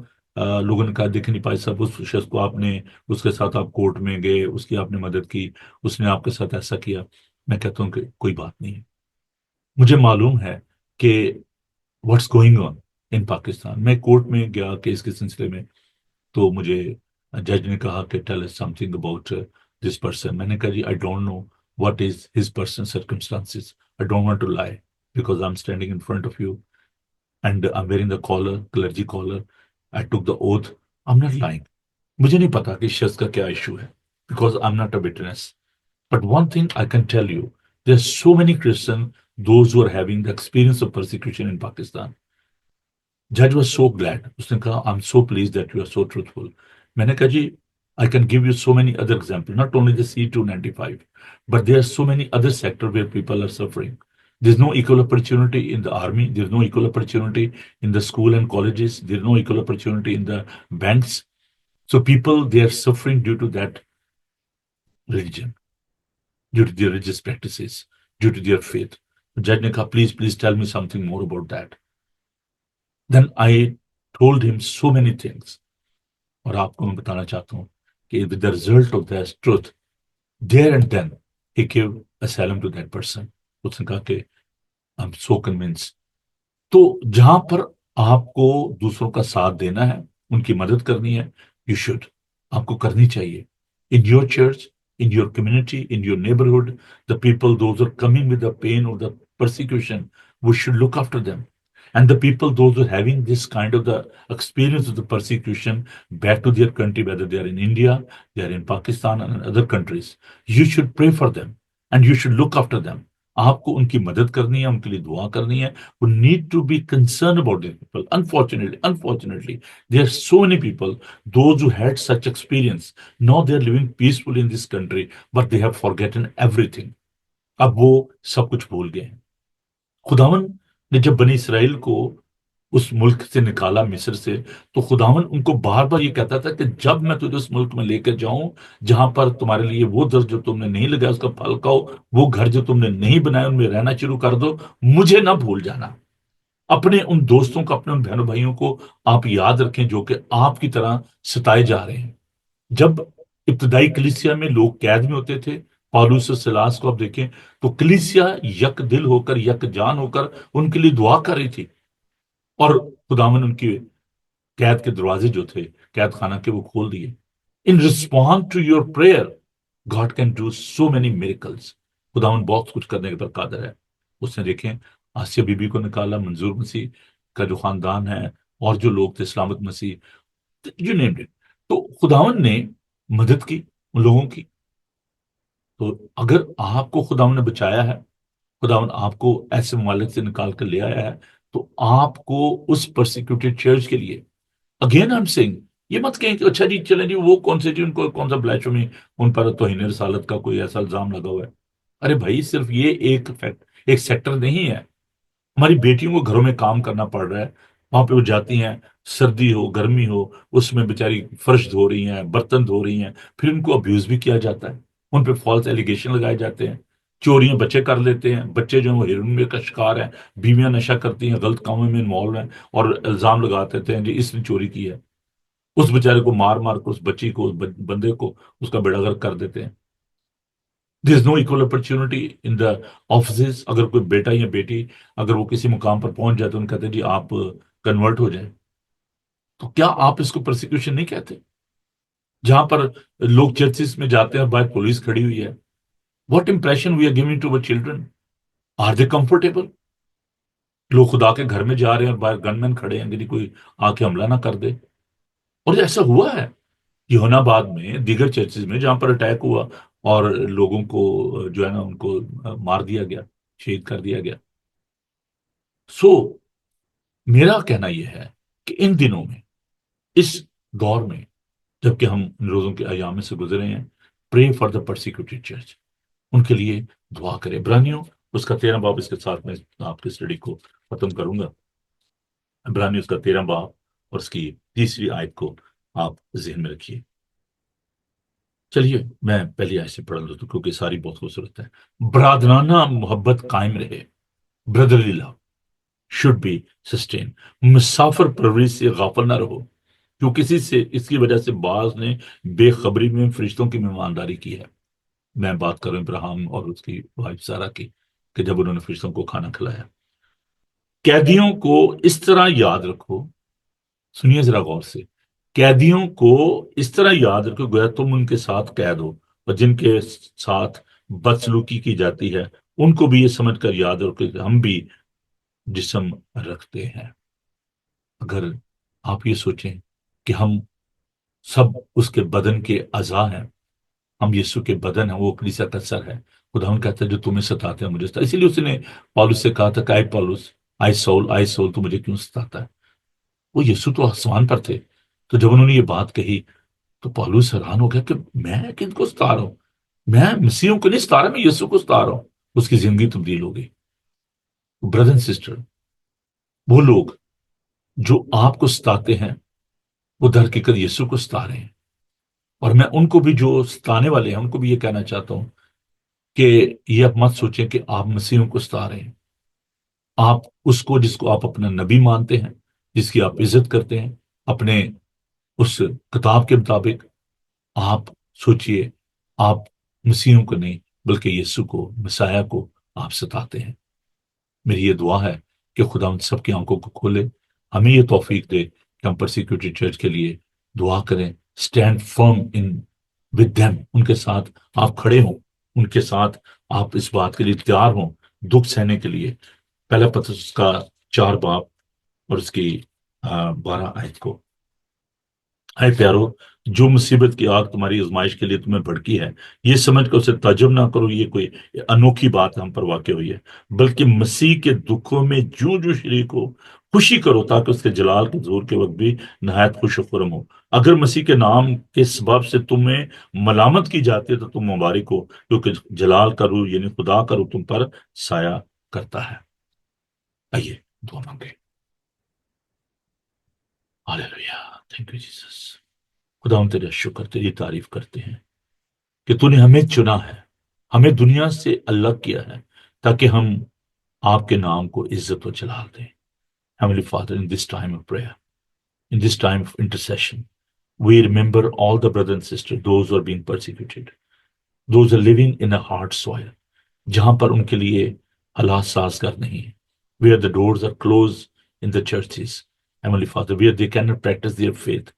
لوگوں نے کہا دیکھ نہیں پائے صاحب اس شخص کو آپ نے، اس کے ساتھ آپ کورٹ میں گئے، اس کی آپ نے مدد کی، اس نے آپ کے ساتھ ایسا کیا۔ میں کہتا ہوں کہ کوئی بات نہیں ہے، مجھے معلوم ہے کہ واٹس گوئنگ آن ان پاکستان۔ میں کورٹ میں گیا کیس کے سلسلے میں، تو مجھے جج نے کہا کہ tell us something about this person. میں نے کہا جی I don't know what is his personal circumstances. I don't want to lie because I'm standing in front of you and I'm wearing the collar, clergy collar. I took the oath. I'm not lying. مجھے نہیں پتا کہ شخص کا کیا issue ہے because I'm not a witness. But one thing I can tell you, there are so many Christians, those who are having the experience of persecution in Pakistan۔ Judge was so glad. اس نے کہا I'm so pleased that you are so truthful۔ میں نے کہا جی I can give you so many other examples, not only the C295, but there are so many other sectors where people are suffering۔ There's no equal opportunity in the army, there's no equal opportunity in the school and colleges, there's no equal opportunity in the banks۔ So people, they are suffering due to that religion, due to their religious practices, due to their faith۔ Judge نے کہا please tell me something more about that۔ Then I told him so many things۔ اور آپ کو میں بتانا چاہتا ہوں کہ with the result of that truth, there and then he gave asylum to that person۔ اس نے کہا کہ I'm so convinced۔ تو جہاں پر آپ کو دوسروں کا ساتھ دینا ہے، ان کی مدد کرنی ہے، you should، آپ کو کرنی چاہیے۔ in your church, in your community, in your neighborhood, the people, those who are coming with the pain or the persecution, we should look after them. And the people, those who are having this kind of the experience of the persecution back to their country, whether they are in India, they are in Pakistan and other countries, you should pray for them and you should look after them. آپ کو ان کی مدد کرنی ہے، ان کے لیے دعا کرنی ہے. We need to be concerned about these people. Unfortunately, there are so many people, those who had such experience. Now they are living peacefully in this country, but they have forgotten everything. اب وہ سب کچھ بھول گئے ہیں. خداون نے جب بنی اسرائیل کو اس ملک سے نکالا، مصر سے، تو خداون ان کو بار بار یہ کہتا تھا کہ جب میں تجھے اس ملک میں لے کر جاؤں جہاں پر تمہارے لیے وہ درد جو تم نے نہیں لگایا اس کا پھل کھاؤ، وہ گھر جو تم نے نہیں بنایا ان میں رہنا شروع کر دو، مجھے نہ بھول جانا. اپنے ان دوستوں کو، اپنے ان بہنوں بھائیوں کو آپ یاد رکھیں جو کہ آپ کی طرح ستائے جا رہے ہیں. جب ابتدائی کلیسیا میں لوگ قید میں ہوتے تھے، پالوس اور سلاس کو آپ دیکھیں تو کلیسیا یک دل ہو کر، یک جان ہو کر ان کے لیے دعا کر رہی تھی، اور خداوند ان کی قید کے دروازے جو تھے قید خانہ کے وہ کھول دیے. In response to your prayer God can do so many miracles. خداوند بہت کچھ کرنے پر قادر ہے. اس نے دیکھیں آسیہ بی بی کو نکالا، منظور مسیح کا جو خاندان ہے اور جو لوگ تھے، سلامت مسیح، یو نیمڈ اٹ. تو خداوند نے مدد کی ان لوگوں کی. تو اگر آپ کو خداوند نے بچایا ہے، خداوند آپ کو ایسے ممالک سے نکال کر لے آیا ہے، تو آپ کو اس پرسیکیوٹیڈ چرچ کے لیے، اگین آئی ایم سیئنگ، یہ مت کہیں کہ اچھا جی چلیں جی وہ کون سے جی ان کو کون سا بلیشمی، ان پر توہین رسالت کا کوئی ایسا الزام لگا ہوا ہے. ارے بھائی صرف یہ ایک سیکٹر نہیں ہے. ہماری بیٹیوں کو گھروں میں کام کرنا پڑ رہا ہے، وہاں پہ وہ جاتی ہیں، سردی ہو گرمی ہو، اس میں بیچاری فرش دھو رہی ہیں، برتن دھو رہی ہیں، پھر ان کو ابیوز بھی کیا جاتا ہے، ان پہ فالس ایلیگیشن لگائے جاتے ہیں، چوریاں بچے کر لیتے ہیں، بچے جو ہیں وہ ہیروئن کا شکار ہیں، بیویاں نشہ کرتی ہیں، غلط کاموں میں انوالو ہیں، اور الزام لگاتے تھے جی اس نے چوری کی ہے. اس بیچارے کو مار مار کر اس بچی کو، اس بندے کو اس کا بیڑا غرق کر دیتے ہیں. دیر از نو اکول اپرچونٹی ان دا آفسز. اگر کوئی بیٹا یا بیٹی اگر وہ کسی مقام پر پہنچ جاتے ہیں، ان کہتے ہیں جی آپ کنورٹ ہو جائیں، تو کیا آپ اس کو پرسیکیوشن نہیں کہتے؟ جہاں پر لوگ چرچز میں جاتے ہیں اور باہر پولیس کھڑی ہوئی ہے، what impression we are giving to our children? Are they comfortable? لوگ خدا کے گھر میں جا رہے ہیں اور باہر گن مین کھڑے ہیں کہ نہیں کوئی آ کے حملہ نہ کر دے. اور ایسا ہوا ہے یوحنا آباد میں، دیگر چرچز میں، جہاں پر اٹیک ہوا اور لوگوں کو جو ہے نا ان کو مار دیا گیا، شہید کر دیا گیا. سو میرا کہنا یہ ہے کہ ان دنوں میں، اس دور میں، جبکہ ہم ان روزوں کے ایام میں سے گزرے ہیں، pray for the persecuted church, ان کے لیے دعا کریں. عبرانیوں اس کا 13 باب، اس کے ساتھ میں آپ کی اسٹڈی کو ختم کروں گا. عبرانیوں اس کا 13 باب اور اس کی تیسری آیت کو آپ ذہن میں رکھیے. چلیے میں پہلی آیت سے پڑھ لیتا ہوں کیونکہ ساری بہت خوبصورت ہے. برادرانہ محبت قائم رہے، brotherly love should be sustain. مسافر پروری سے غافل نہ رہو، کیوں کسی سے اس کی وجہ سے بعض نے بے خبری میں فرشتوں کی مہمانداری کی ہے. میں بات کر رہا ہوں ابراہیم اور اس کی وائف سارہ کی، کہ جب انہوں نے فرشتوں کو کھانا کھلایا. قیدیوں کو اس طرح یاد رکھو، سنیے ذرا غور سے، قیدیوں کو اس طرح یاد رکھو گویا تم ان کے ساتھ قید ہو، اور جن کے ساتھ بدسلوکی کی جاتی ہے ان کو بھی یہ سمجھ کر یاد رکھو کہ ہم بھی جسم رکھتے ہیں. اگر آپ یہ سوچیں کہ ہم سب اس کے بدن کے اعضاء ہیں، ہم یسوع کے بدن ہیں، وہ کلیسیا کا سر ہے. خدا ان کہتا ہے جو تمہیں ستاتے ہیں مجھے ستاتے. اسی لیے اس نے پالوس سے کہا تھا کہ پالوس، آئی سول تو مجھے کیوں ستاتا ہے؟ وہ یسوع تو آسمان پر تھے. تو جب انہوں نے یہ بات کہی تو پالوس حیران ہو گیا کہ میں کن کو ستا رہا ہوں؟ میں مسیحوں کو نہیں ستا رہا، میں یسوع کو ستا رہا ہوں. اس کی زندگی تبدیل ہو گئی. بردر اینڈ سسٹر، وہ لوگ جو آپ کو ستاتے ہیں وہ در حقیقت یسوع کو ستا رہے ہیں. اور میں ان کو بھی جو ستانے والے ہیں ان کو بھی یہ کہنا چاہتا ہوں کہ یہ اب مت سوچیں کہ آپ مسیحوں کو ستا رہے ہیں. آپ اس کو جس کو آپ اپنا نبی مانتے ہیں، جس کی آپ عزت کرتے ہیں، اپنے اس کتاب کے مطابق آپ سوچئے آپ مسیحوں کو نہیں بلکہ یسوع کو، مسیح کو آپ ستاتے ہیں. میری یہ دعا ہے کہ خدا ان سب کی آنکھوں کو کھولے، ہمیں یہ توفیق دے کہ ہم پرسیکیوٹیڈ چرچ کے لیے دعا کریں. Stand firm in with them، ان کے ساتھ آپ کھڑے ہوں، ان کے ساتھ آپ اس بات کے لیے تیار ہوں دکھ سہنے کے لیے۔ پہلا پترس اس کا 4 باب اور اس کی 12 آیت کو، اے پیارو، جو مصیبت کی آگ تمہاری آزمائش کے لیے تمہیں بھڑکی ہے، یہ سمجھ کر اسے تعجب نہ کرو، یہ کوئی انوکھی بات ہم پر واقع ہوئی ہے، بلکہ مسیح کے دکھوں میں جو جو شریک ہو خوشی کرو، تاکہ اس کے جلال کے ظہور کے وقت بھی نہایت خوش و خرم ہو۔ اگر مسیح کے نام کے سبب سے تمہیں ملامت کی جاتی ہے تو تم مبارک ہو، کیونکہ جلال کا روح یعنی خدا کا روح تم پر سایہ کرتا ہے۔ آئیے دعا مانگے۔ ہاللیلویہ، تھینک یو جیسس۔ خدا ہم تیرا شکر، تیری تعریف کرتے ہیں کہ تو نے ہمیں چنا ہے، ہمیں دنیا سے الگ کیا ہے، تاکہ ہم آپ کے نام کو عزت و جلال دیں۔ Heavenly Father, in this time of prayer, in this time of intercession, we remember all the brothers and sisters, those who are being persecuted, those who are living in a hard soil, جہاں پر ان کے لیے حالات سازگار نہیں ہیں، where the doors are closed in the churches, Heavenly Father, where they cannot practice their faith.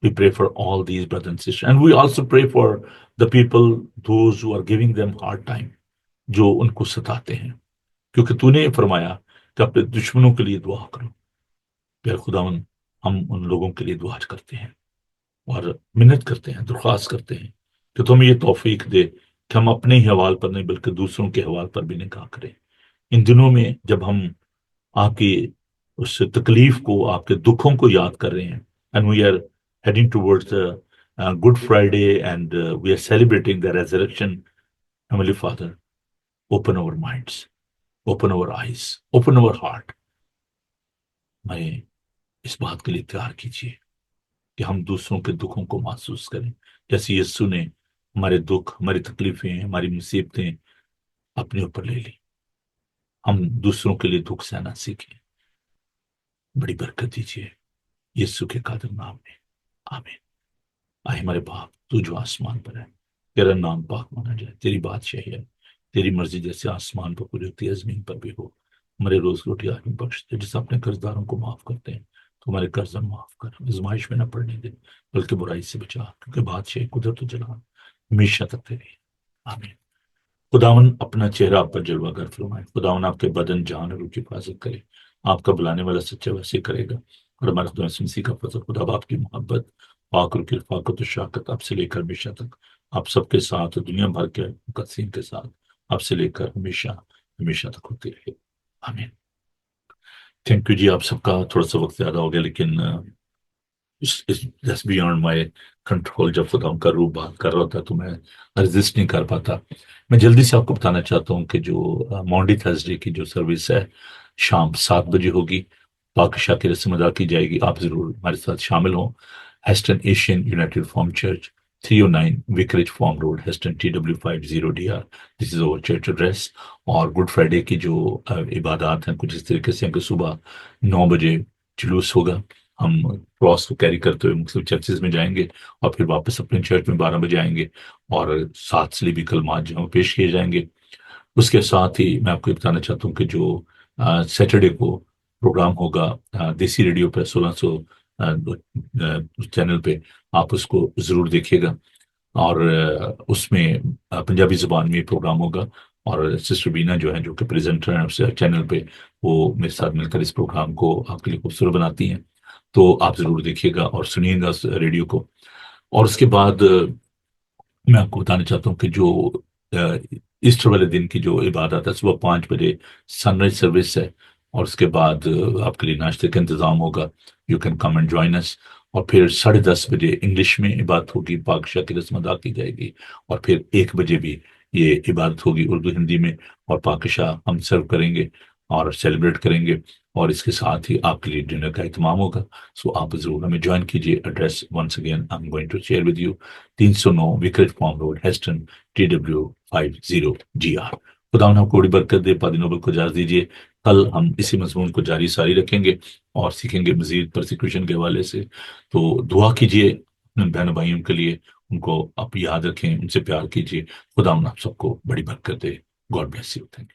We pray for all these brothers and sisters. And we also pray for the people, those who are giving them hard time, جو ان کو ستاتے ہیں، کیونکہ تو نے فرمایا کہ اپنے دشمنوں کے لیے دعا کرو۔ پھر خداوند، ہم ان لوگوں کے لیے دعا کرتے ہیں اور منت کرتے ہیں، درخواست کرتے ہیں کہ تم یہ توفیق دے کہ ہم اپنے ہی حوال پر نہیں بلکہ دوسروں کے حوال پر بھی نگاہ کریں۔ ان دنوں میں جب ہم آپ کی اس تکلیف کو، آپ کے دکھوں کو یاد کر رہے ہیں، and we are heading towards the Good Friday, and we are celebrating the resurrection, Heavenly Father, open our minds, open our eyes, open our heart۔ میں اس بات کے لیے تیار کیجیے کہ ہم دوسروں کے دکھوں کو محسوس کریں، جیسے یسوع نے ہمارے دکھ، ہماری تکلیفیں، ہماری مصیبتیں اپنے اوپر لے لی۔ ہم دوسروں کے لیے دکھ سہنا سیکھیں۔ بڑی برکت دیجیے یسوع کے قادر نام میں، آمین۔ آئے ہمارے باپ، تو جو آسمان پر ہے، تیرا نام پاک مانا جائے، تیری بادشاہی ہے، تیری مرضی جیسے آسمان پر پوری ہوتی ہے زمین پر بھی ہو۔ ہمارے روز روٹی آج ہمیں بخش دے، جیسے اپنے قرضداروں کو معاف کرتے ہیں تو ہمارے قرض ہم معاف کر، آزمائش میں نہ پڑنے دے بلکہ برائی سے بچا، کیونکہ بادشاہی، قدرت و جلال ہمیشہ تک تیری ہے، آمین۔ خداون اپنا چہرہ آپ پر جلوہ گر فرمائے، خداون آپ کے بدن، جان اور روح کی حفاظت کرے، آپ کا بلانے والا سچا ویسے کرے گا، اور ہمارے خدا یسوع مسیح کا فضل، خدا باپ کی محبت، پاک روح کی رفاقت و شراکت آپ سے لے کر ہمیشہ تک آپ سب کے ساتھ، دنیا بھر کے مقدسین کے ساتھ آپ سے لے کر ہمیشہ ہمیشہ تک ہوتی رہے، آمین۔ تھینک یو جی، آپ سب کا تھوڑا سا وقت زیادہ ہو گیا، لیکن جسٹ بیانڈ مائی کنٹرول۔ جب خدا ان کا روح بات کر رہا تھا تو میں ریزسٹ نہیں کر پاتا۔ میں جلدی سے آپ کو بتانا چاہتا ہوں کہ جو مانڈی تھرسڈے کی جو سروس ہے شام 7 بجے ہوگی، پاک شاہ کی رسم ادا کی جائے گی، آپ ضرور ہمارے ساتھ شامل ہوں۔ Heston Asian United form church, 309 Vicarage Farm Road, Heston TW50DR، this is our church address. اور گڈ فرائیڈے کی جو عبادات ہیں کچھ اس طریقے سے ہیں کہ صبح 9 بجے جلوس ہوگا، ہم کراس کو کیری کرتے ہوئے مختلف چرچز میں جائیں گے، اور پھر واپس اپنے چرچ میں 12 بجے آئیں گے، اور 7 صلیبی کلمات جو ہیں وہ پیش کیے جائیں گے۔ اس کے ساتھ ہی میں آپ کو بتانا چاہتا ہوں کہ جو سیٹرڈے کو پروگرام ہوگا دیسی ریڈیو پہ 1600 چینل پہ، آپ اس کو ضرور دیکھیے گا، اور اس میں پنجابی زبان میں پروگرام ہوگا، اور سسٹر بینا جو ہیں جو کہ پریزنٹر ہیں اس چینل پہ، وہ میرے ساتھ مل کر اس پروگرام کو آپ کے لیے خوبصورت بناتی ہیں، تو آپ ضرور دیکھیے گا اور سنیے گا اس ریڈیو کو۔ اور اس کے بعد میں آپ کو بتانا چاہتا ہوں کہ جو ایسٹر والے دن کی جو عبادت ہے صبح 5 بجے سن رائز سروس ہے، اور اس کے بعد آپ کے لیے ناشتے کا انتظام ہوگا، you can come and join us. اور پھر 10:30 بجے انگلش میں عبادت ہوگی، پاک شاہ کی رسم ادا کی جائے گی، اور پھر 1 بجے بھی یہ عبادت ہوگی اردو ہندی میں، اور پاک شاہ ہم سرو کریں گے اور سیلیبریٹ کریں گے، اور اس کے ساتھ ہی آپ کے لیے ڈنر کا اہتمام ہوگا۔ سو آپ ضرور ہمیں جوائن کیجیے۔ Address once again I am going to share with you, 309 Vicarage Farm Road, Heston TW50GR۔ خدا انہیں آپ کو بڑی برکت دے۔ پادری نوبل کو اجازت دیجیے، کل ہم اسی مضمون کو جاری ساری رکھیں گے اور سیکھیں گے مزید پرسیکیوشن کے حوالے سے۔ تو دعا کیجیے اپنے بہن بھائیوں کے لیے، ان کو آپ یاد رکھیں، ان سے پیار کیجیے۔ خدا ان آپ سب کو بڑی برکت دے۔ God bless you, thank you.